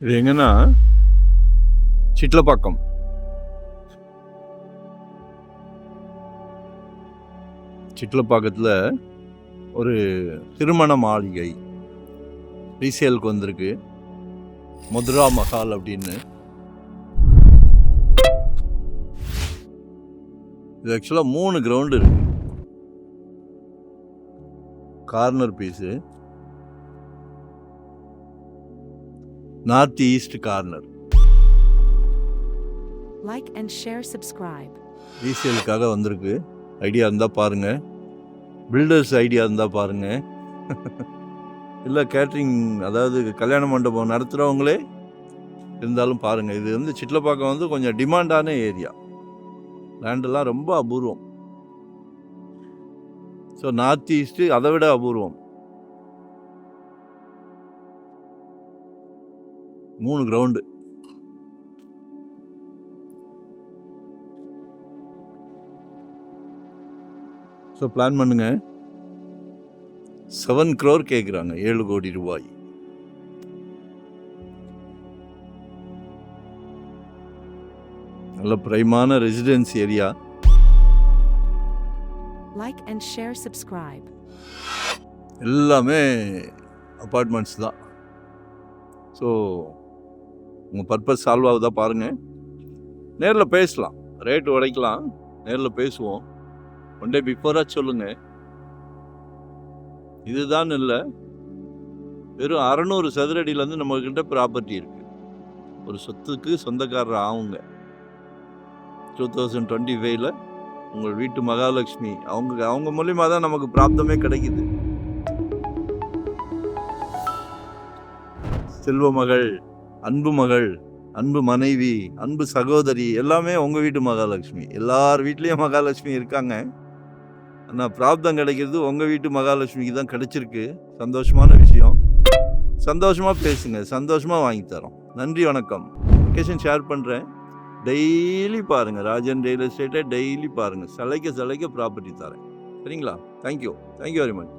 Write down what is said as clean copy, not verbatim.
இது எங்கன்னா சிட்லப்பாக்கம். சிட்லப்பாக்கத்தில் ஒரு திருமண மாளிகை ரீசேலுக்கு வந்திருக்கு, மதுரா மஹால் அப்படின்னு. இது ஆக்சுவலாக 3 கிரவுண்டு இருக்கு. Corner piece, north east corner. Like and share, subscribe. ரீசேலுக்காக வந்திருக்கு. ஐடியா இருந்தால் பாருங்கள், பில்டர்ஸ் ஐடியா இருந்தால் பாருங்கள், இல்லை கேட்ரிங், அதாவது கல்யாண மண்டபம் நடத்துகிறவங்களே இருந்தாலும் பாருங்கள். இது வந்து சிட்லப்பாக்கம் வந்து கொஞ்சம் டிமாண்டான ஏரியா, லேண்டெல்லாம் ரொம்ப அபூர்வம். ஸோ நார்த் ஈஸ்ட்டு அதை விட அபூர்வம். 3 கிரவுண்டு. ஸோ பிளான் பண்ணுங்க. 7 crore கேட்குறாங்க, 7 கோடி ரூபாய். நல்ல பிரைமான residence area. Like and share, subscribe. எல்லாமே அப்பார்ட்மெண்ட்ஸ் தான். ஸோ உங்கள் பர்பஸ் சால்வ் ஆகுதா பாருங்கள். நேரில் பேசலாம், ரேட்டு உடைக்கலாம், நேரில் பேசுவோம். ஒன் டே பிஃபோராக சொல்லுங்கள். இதுதான் இல்லை, வெறும் 600 சதுரடியிலேருந்து நம்மக்கிட்ட ப்ராப்பர்ட்டி இருக்குது. ஒரு சொத்துக்கு சொந்தக்காரர் ஆகுங்க. 2025 உங்கள் வீட்டு மகாலட்சுமி அவங்க மூலியமாக தான் நமக்கு பிராப்தமே கிடைக்குது. செல்வ மகள், அன்பு மகள், அன்பு மனைவி, அன்பு சகோதரி, எல்லாமே உங்கள் வீட்டு மகாலட்சுமி. எல்லார் வீட்லேயும் மகாலட்சுமி இருக்காங்க. ஆனால் பிராப்தம் கிடைக்கிறது உங்கள் வீட்டு மகாலட்சுமிக்கு தான் கிடைச்சிருக்கு. சந்தோஷமான விஷயம். சந்தோஷமாக பேசுங்க, சந்தோஷமாக வாங்கி தரோம். நன்றி, வணக்கம். லொக்கேஷன் ஷேர் பண்ணுறேன். டெய்லி பாருங்கள், ராஜன் ரியல் எஸ்டேட்டை டெய்லி பாருங்கள். சலைக்க ப்ராப்பர்ட்டி தரேன். சரிங்களா? Thank you very much.